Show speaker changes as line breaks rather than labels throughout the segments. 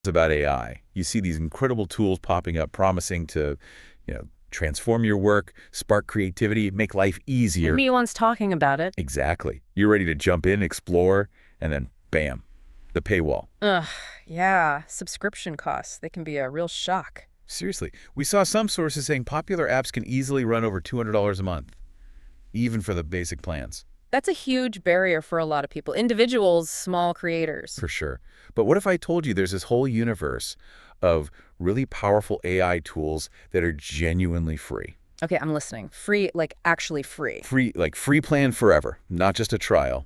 about AI. You see these incredible tools popping up promising to, transform your work, spark creativity, make life easier.
Everyone's talking about it.
Exactly. You're ready to jump in, explore, and then bam, the paywall.
Ugh, yeah. Subscription costs. They can be a real shock.
Seriously, we saw some sources saying popular apps can easily run over $200 a month, even for the basic plans.
That's a huge barrier for a lot of people. Individuals, small creators.
For sure. But what if I told you there's this whole universe of really powerful AI tools that are genuinely free?
Okay, I'm listening. Free, like actually free.
Free, like free plan forever, not just a trial.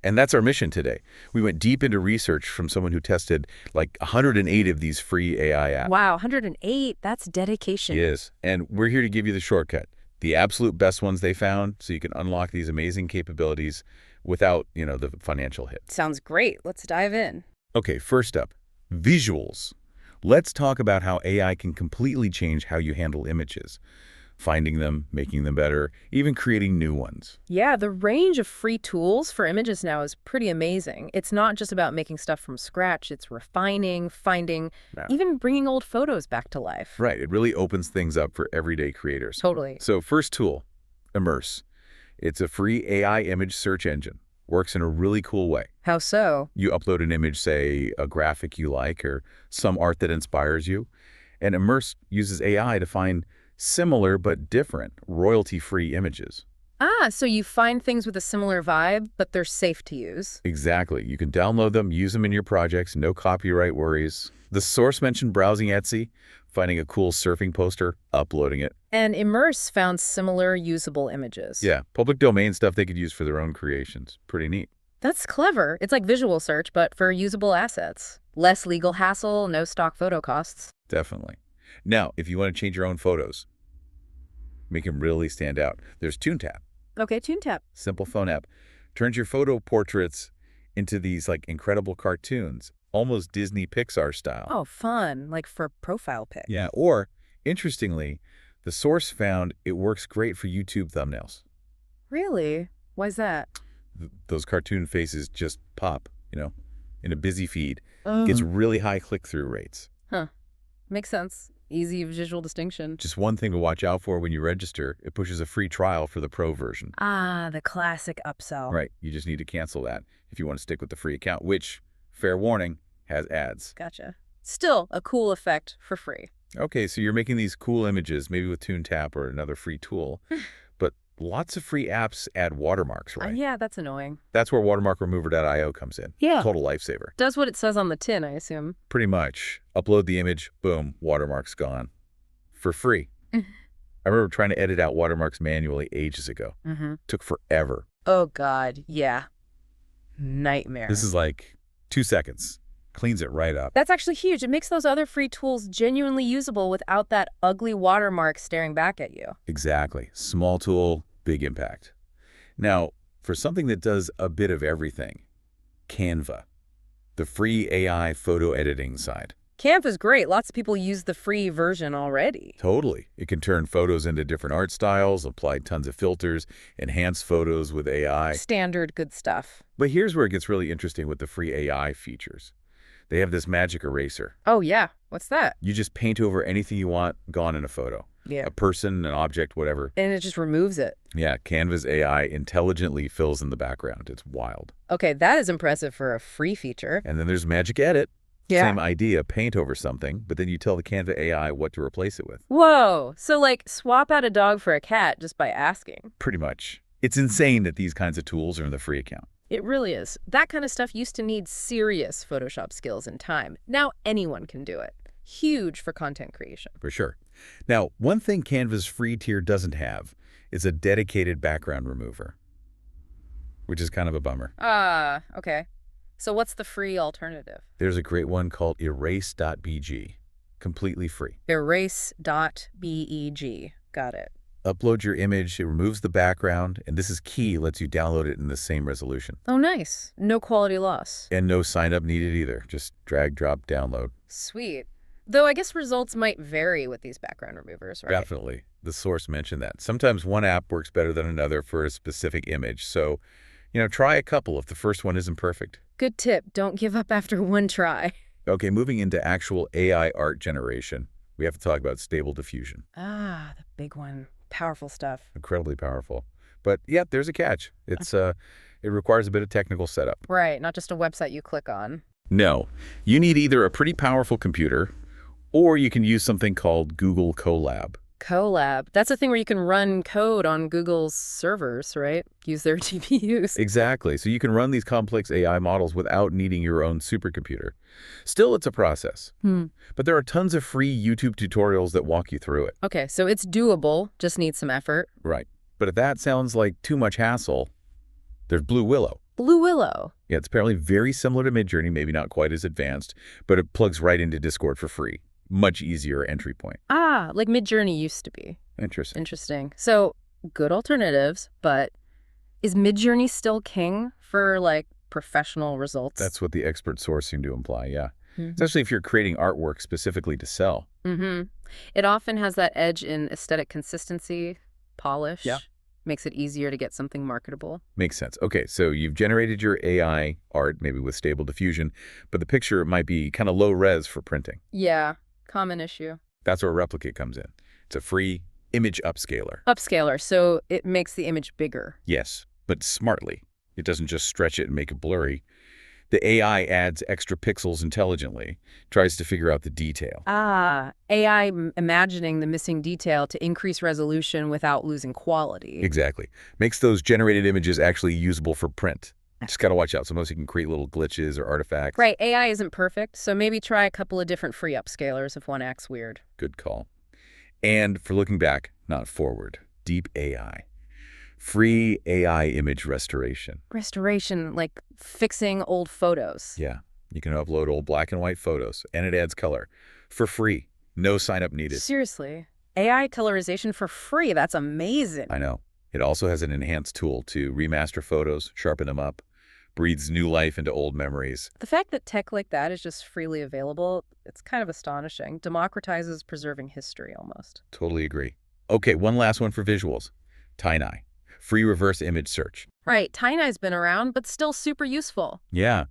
And that's our mission today. We went deep into research from someone who tested like 108 of these free AI apps.
Wow, 108. That's dedication.
Yes. And we're here to give you the shortcut, the absolute best ones they found, so you can unlock these amazing capabilities without, the financial hit.
Sounds great. Let's dive in.
Okay, first up, visuals. Let's talk about how AI can completely change how you handle images. Finding them, making them better, even creating new ones.
Yeah, the range of free tools for images now is pretty amazing. It's not just about making stuff from scratch. It's refining, finding, even bringing old photos back to life.
Right. It really opens things up for everyday creators.
Totally.
So first tool, Immerse. It's a free AI image search engine. Works in a really cool way.
How so?
You upload an image, say a graphic you like or some art that inspires you, and Immerse uses AI to find similar but different royalty-free images.
Ah, so you find things with a similar vibe, but they're safe to use.
Exactly. You can download them, use them in your projects, no copyright worries. The source mentioned browsing Etsy, finding a cool surfing poster, uploading it.
And Immerse found similar usable images.
Yeah, public domain stuff they could use for their own creations. Pretty neat.
That's clever. It's like visual search, but for usable assets. Less legal hassle, no stock photo costs.
Definitely. Now, if you want to change your own photos, make them really stand out, there's ToonTap.
Okay, ToonTap.
Simple phone app. Turns your photo portraits into these like incredible cartoons, almost Disney Pixar style.
Oh, fun. Like for profile pic.
Yeah, or, interestingly, the source found it works great for YouTube thumbnails.
Really? Why's that?
Those cartoon faces just pop, in a busy feed. Gets really high click-through rates.
Huh. Makes sense. Easy visual distinction.
Just one thing to watch out for when you register, it pushes a free trial for the pro version.
Ah, the classic upsell.
Right, you just need to cancel that if you want to stick with the free account, which, fair warning, has ads.
Gotcha. Still a cool effect for free.
Okay, so you're making these cool images, maybe with ToonTap or another free tool, but lots of free apps add watermarks, right?
Yeah, that's annoying.
That's where watermarkremover.io comes in.
Yeah.
Total lifesaver.
Does what it says on the tin, I assume.
Pretty much. Upload the image, boom, watermark's gone. For free. I remember trying to edit out watermarks manually ages ago. Took forever.
Oh, God. Yeah. Nightmare.
This is like 2 seconds. Cleans it right up.
That's actually huge. It makes those other free tools genuinely usable without that ugly watermark staring back at you.
Exactly. Small tool, big impact. Now, for something that does a bit of everything, Canva, the free AI photo editing side.
Canva's great. Lots of people use the free version already.
Totally. It can turn photos into different art styles, apply tons of filters, enhance photos with AI.
Standard good stuff.
But here's where it gets really interesting with the free AI features. They have this magic eraser.
Oh, yeah. What's that?
You just paint over anything you want, gone in a photo.
Yeah.
A person, an object, whatever.
And it just removes it.
Yeah, Canva's AI intelligently fills in the background. It's wild.
Okay, that is impressive for a free feature.
And then there's Magic Edit.
Yeah.
Same idea, paint over something, but then you tell the Canva AI what to replace it with.
Whoa. So, like, swap out a dog for a cat just by asking.
Pretty much. It's insane that these kinds of tools are in the free account.
It really is. That kind of stuff used to need serious Photoshop skills and time. Now anyone can do it. Huge for content creation.
For sure. Now, one thing Canva's free tier doesn't have is a dedicated background remover, which is kind of a bummer.
Okay. So what's the free alternative?
There's a great one called erase.bg, completely free.
Erase.beg. Got it.
Upload your image, it removes the background, and this is key, lets you download it in the same resolution.
Oh, nice. No quality loss.
And no sign up needed either. Just drag, drop, download.
Sweet. Though I guess results might vary with these background removers, right?
Definitely. The source mentioned that. Sometimes one app works better than another for a specific image. So, try a couple if the first one isn't perfect.
Good tip. Don't give up after one try.
Okay, moving into actual AI art generation, we have to talk about stable diffusion.
Ah, the big one. Powerful stuff.
Incredibly powerful. But yeah, there's a catch. It requires a bit of technical setup.
Right, not just a website you click on.
No, you need either a pretty powerful computer or you can use something called Google Colab.
Colab. That's a thing where you can run code on Google's servers, right? Use their GPUs.
Exactly. So you can run these complex AI models without needing your own supercomputer. Still, it's a process. But there are tons of free YouTube tutorials that walk you through it.
Okay, so it's doable, just needs some effort.
Right. But if that sounds like too much hassle, there's Blue Willow.
Blue Willow.
Yeah, it's apparently very similar to Midjourney, maybe not quite as advanced, but it plugs right into Discord for free. Much easier entry point.
Ah, like Midjourney used to be.
Interesting.
Interesting. So, good alternatives, but is Midjourney still king for, like, professional results?
That's what the expert source seemed to imply, yeah.
Mhm.
Especially if you're creating artwork specifically to sell.
It often has that edge in aesthetic consistency, polish.
Yeah.
Makes it easier to get something marketable.
Makes sense. Okay, so you've generated your AI art, maybe with stable diffusion, but the picture might be kind of low res for printing.
Yeah, common issue.
That's where Replicate comes in. It's a free image upscaler.
Upscaler, so it makes the image bigger.
Yes, but smartly. It doesn't just stretch it and make it blurry. The AI adds extra pixels intelligently, tries to figure out the detail.
Ah, AI imagining the missing detail to increase resolution without losing quality.
Exactly. Makes those generated images actually usable for print. Just got to watch out. Sometimes you can create little glitches or artifacts.
Right, AI isn't perfect, so maybe try a couple of different free upscalers if one acts weird.
Good call. And for looking back, not forward, Deep AI. Free AI image restoration.
Restoration, like fixing old photos.
Yeah, you can upload old black and white photos, and it adds color. For free. No sign up needed.
Seriously, AI colorization for free, that's amazing.
I know. It also has an enhanced tool to remaster photos, sharpen them up, breathes new life into old memories.
The fact that tech like that is just freely available, it's kind of astonishing. Democratizes preserving history almost.
Totally agree. Okay, one last one for visuals. Tiny. Free reverse image search.
Right, Tiny's been around, but still super useful.
Yeah.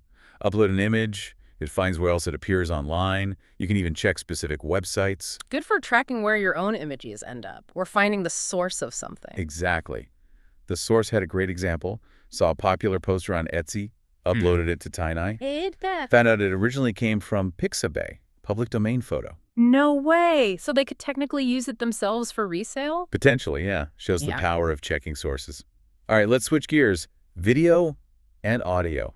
Upload an image. It finds where else it appears online. You can even check specific websites.
Good for tracking where your own images end up, or finding the source of something.
Exactly. The source had a great example. Saw a popular poster on Etsy, uploaded it to Tiny. Found out it originally came from Pixabay, public domain photo.
No way! So they could technically use it themselves for resale?
Potentially, yeah. Shows the
Yeah.
power of checking sources. All right, let's switch gears. Video and audio.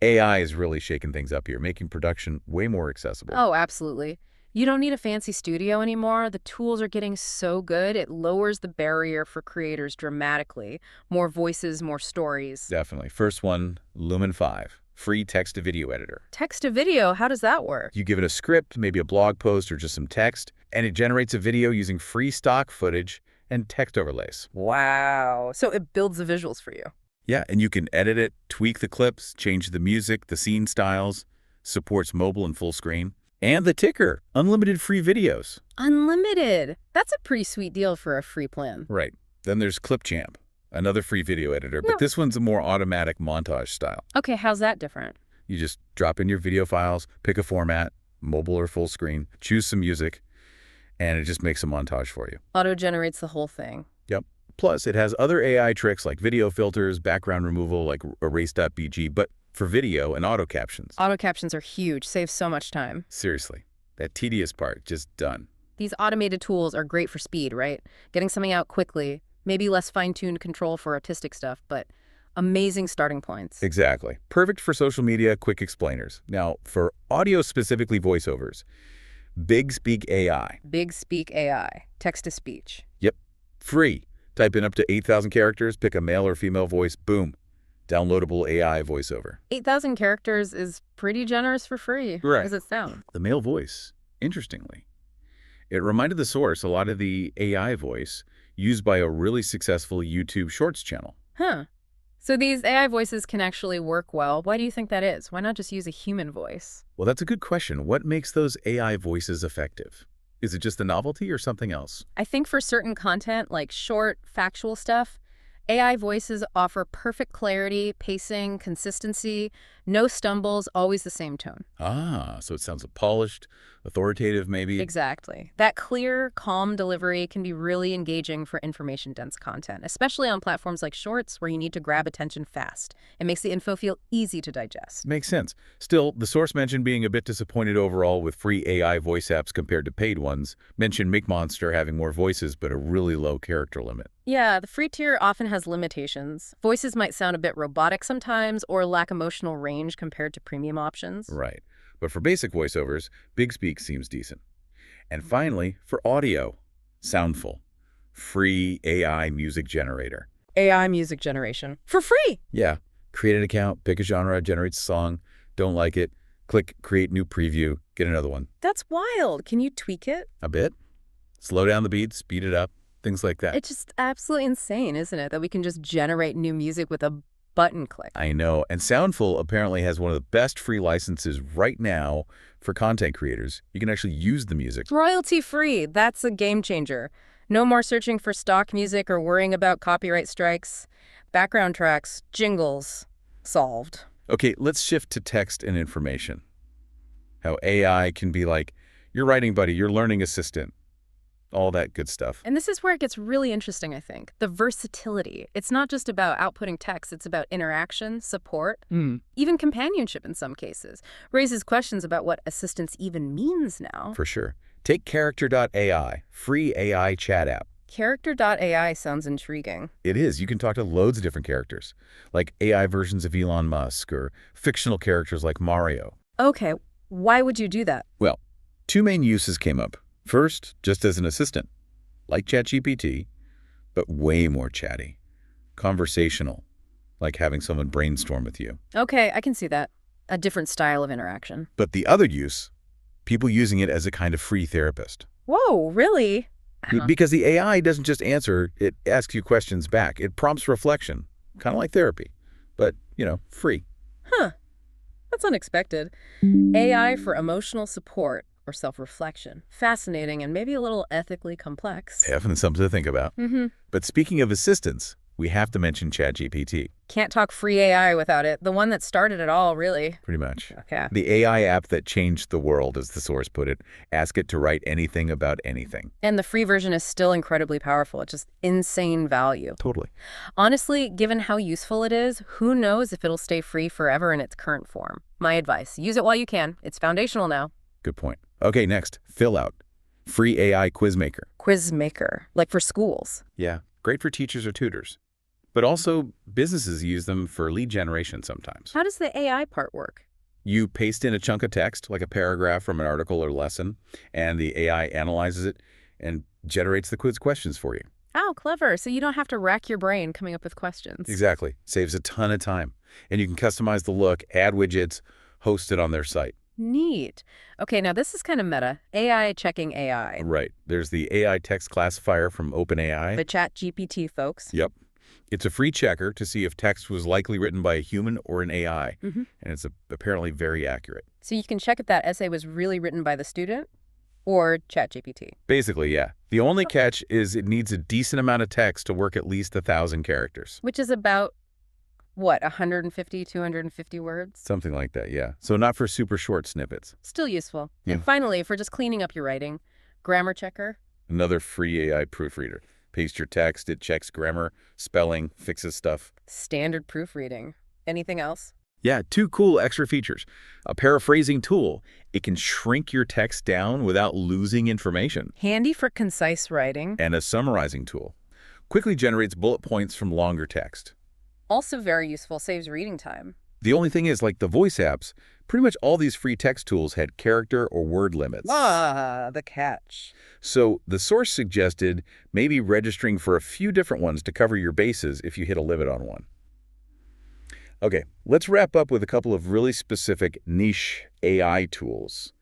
AI is really shaking things up here, making production way more accessible.
Oh, absolutely. You don't need a fancy studio anymore. The tools are getting so good, it lowers the barrier for creators dramatically. More voices, more stories.
Definitely. First one, Lumen 5, free text-to-video editor.
Text to video, how does that work?
You give it a script, maybe a blog post or just some text, and it generates a video using free stock footage and text overlays.
Wow. So it builds the visuals for you.
Yeah, and you can edit it, tweak the clips, change the music, the scene styles, supports mobile and full screen. And the ticker, unlimited free videos.
Unlimited. That's a pretty sweet deal for a free plan.
Right. Then there's Clipchamp, another free video editor, but
No.
this one's a more automatic montage style.
Okay, how's that different?
You just drop in your video files, pick a format, mobile or full screen, choose some music, and it just makes a montage for you.
Auto-generates the whole thing.
Yep. Plus, it has other AI tricks like video filters, background removal like erase.bg, but for video and auto captions.
Auto captions are huge, saves so much time.
Seriously, that tedious part, just done.
These automated tools are great for speed, right? Getting something out quickly, maybe less fine-tuned control for artistic stuff, but amazing starting points.
Exactly. Perfect for social media, quick explainers. Now, for audio, specifically voiceovers, Big Speak AI.
Big Speak AI, text-to-speech.
Yep. Free. Type in up to 8,000 characters, pick a male or female voice, boom. Downloadable AI voiceover.
8,000 characters is pretty generous for free.
Right.
How does it sound?
The male voice, interestingly. It reminded the source a lot of the AI voice used by a really successful YouTube Shorts channel.
Huh. So these AI voices can actually work well. Why do you think that is? Why not just use a human voice?
Well, that's a good question. What makes those AI voices effective? Is it just the novelty or something else?
I think for certain content, like short, factual stuff, AI voices offer perfect clarity, pacing, consistency, no stumbles, always the same tone.
Ah, so it sounds polished, authoritative maybe.
Exactly. That clear, calm delivery can be really engaging for information-dense content, especially on platforms like Shorts where you need to grab attention fast. It makes the info feel easy to digest.
Makes sense. Still, the source mentioned being a bit disappointed overall with free AI voice apps compared to paid ones. Mentioned McMonster having more voices but a really low character limit.
Yeah, the free tier often has limitations. Voices might sound a bit robotic sometimes or lack emotional range compared to premium options.
Right. But for basic voiceovers, Bigspeak seems decent. And finally, for audio, Soundful. Free AI music generator.
AI music generation. For free!
Yeah. Create an account, pick a genre, generates a song. Don't like it. Click Create New Preview. Get another one.
That's wild. Can you tweak it?
A bit. Slow down the beat, speed it up, things like that.
It's just absolutely insane, isn't it? That we can just generate new music with a button click.
I know. And Soundful apparently has one of the best free licenses right now for content creators. You can actually use the music.
Royalty-free. That's a game changer. No more searching for stock music or worrying about copyright strikes. Background tracks, jingles, solved.
Okay, let's shift to text and information. How AI can be like, your writing buddy, your learning assistant, all that good stuff.
And this is where it gets really interesting, I think. The versatility. It's not just about outputting text, it's about interaction, support, even companionship in some cases. Raises questions about what assistance even means now.
For sure. Take Character.ai, free AI chat app.
Character.ai sounds intriguing.
It is. You can talk to loads of different characters, like AI versions of Elon Musk or fictional characters like Mario.
Okay, why would you do that?
Well, two main uses came up. First, just as an assistant, like ChatGPT, but way more chatty. Conversational, like having someone brainstorm with you.
Okay, I can see that. A different style of interaction.
But the other use, people using it as a kind of free therapist.
Whoa, really?
Because the AI doesn't just answer, it asks you questions back. It prompts reflection, kind of like therapy, but, free.
Huh. That's unexpected. AI for emotional support or self-reflection. Fascinating and maybe a little ethically complex.
Definitely something to think about. But speaking of assistants, we have to mention ChatGPT.
Can't talk free AI without it. The one that started it all, really.
Pretty much.
Okay.
The AI app that changed the world, as the source put it. Ask it to write anything about anything.
And the free version is still incredibly powerful. It's just insane value.
Totally.
Honestly, given how useful it is, who knows if it'll stay free forever in its current form. My advice, use it while you can. It's foundational now.
Good point. Okay, next, Fill Out. Free AI quiz maker.
Quiz maker, like for schools.
Yeah, great for teachers or tutors. But also, businesses use them for lead generation sometimes.
How does the AI part work?
You paste in a chunk of text, like a paragraph from an article or lesson, and the AI analyzes it and generates the quiz questions for you.
Oh, clever. So you don't have to rack your brain coming up with questions.
Exactly. Saves a ton of time. And you can customize the look, add widgets, host it on their site.
Neat. Okay, now this is kind of meta. AI checking AI.
Right. There's the AI text classifier from OpenAI.
The ChatGPT folks.
Yep. It's a free checker to see if text was likely written by a human or an AI, and it's apparently very accurate.
So you can check if that essay was really written by the student or ChatGPT.
Basically, yeah. The only catch is it needs a decent amount of text to work at least 1,000 characters.
Which is about, what, 150, 250 words?
Something like that, yeah. So not for super short snippets.
Still useful.
Yeah.
And finally, for just cleaning up your writing, grammar checker.
Another free AI proofreader. Paste your text, it checks grammar, spelling, fixes stuff.
Standard proofreading. Anything else?
Yeah, two cool extra features. A paraphrasing tool. It can shrink your text down without losing information.
Handy for concise writing.
And a summarizing tool. Quickly generates bullet points from longer text.
Also very useful, saves reading time.
The only thing is, like the voice apps, pretty much all these free text tools had character or word limits.
Ah, the catch.
So the source suggested maybe registering for a few different ones to cover your bases if you hit a limit on one. Okay, let's wrap up with a couple of really specific niche AI tools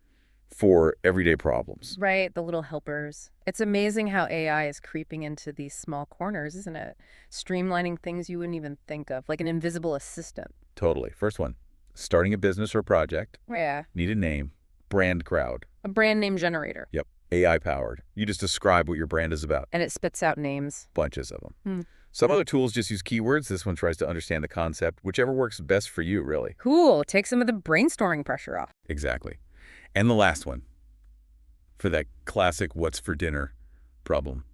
for everyday problems.
Right, the little helpers. It's amazing how AI is creeping into these small corners, isn't it? Streamlining things you wouldn't even think of, like an invisible assistant.
Totally. First one, starting a business or project.
Yeah.
Need a name. Brand crowd.
A brand name generator.
Yep. AI powered. You just describe what your brand is about.
And it spits out names.
Bunches of them. Some other tools just use keywords. This one tries to understand the concept, whichever works best for you, really.
Cool. Take some of the brainstorming pressure off.
Exactly. And the last one, for that classic what's for dinner problem.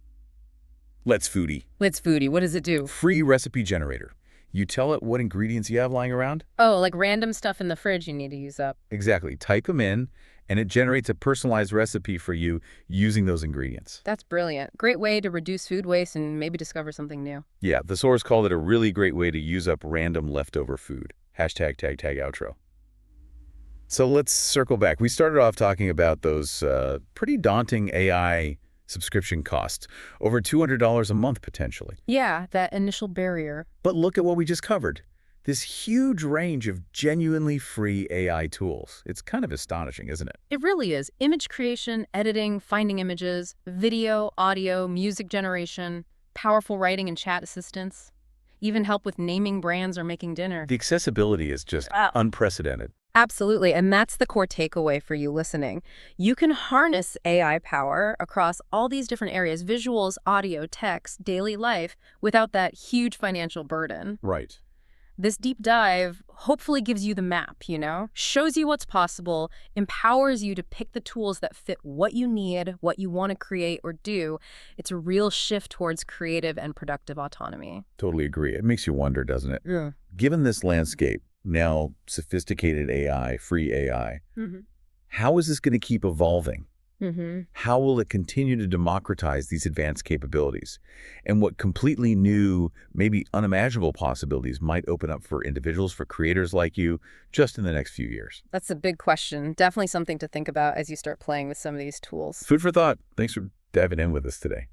Let's Foodie.
Let's Foodie. What does it do?
Free recipe generator. You tell it what ingredients you have lying around.
Oh, like random stuff in the fridge you need to use up.
Exactly. Type them in, and it generates a personalized recipe for you using those ingredients.
That's brilliant. Great way to reduce food waste and maybe discover something new.
Yeah, the source called it a really great way to use up random leftover food. Hashtag tag tag outro. So let's circle back. We started off talking about those pretty daunting AI subscription costs, over $200 a month potentially.
Yeah, that initial barrier.
But look at what we just covered. This huge range of genuinely free AI tools. It's kind of astonishing, isn't it?
It really is. Image creation, editing, finding images, video, audio, music generation, powerful writing and chat assistance, even help with naming brands or making dinner.
The accessibility is just unprecedented.
Absolutely, and that's the core takeaway for you listening. You can harness AI power across all these different areas, visuals, audio, text, daily life, without that huge financial burden.
Right.
This deep dive hopefully gives you the map, shows you what's possible, empowers you to pick the tools that fit what you need, what you want to create or do. It's a real shift towards creative and productive autonomy.
Totally agree. It makes you wonder, doesn't it?
Yeah.
Given this landscape, now sophisticated AI, free AI, how is this going to keep evolving? How will it continue to democratize these advanced capabilities? And what completely new, maybe unimaginable possibilities might open up for individuals, for creators like you, just in the next few years?
That's a big question. Definitely something to think about as you start playing with some of these tools.
Food for thought. Thanks for diving in with us today.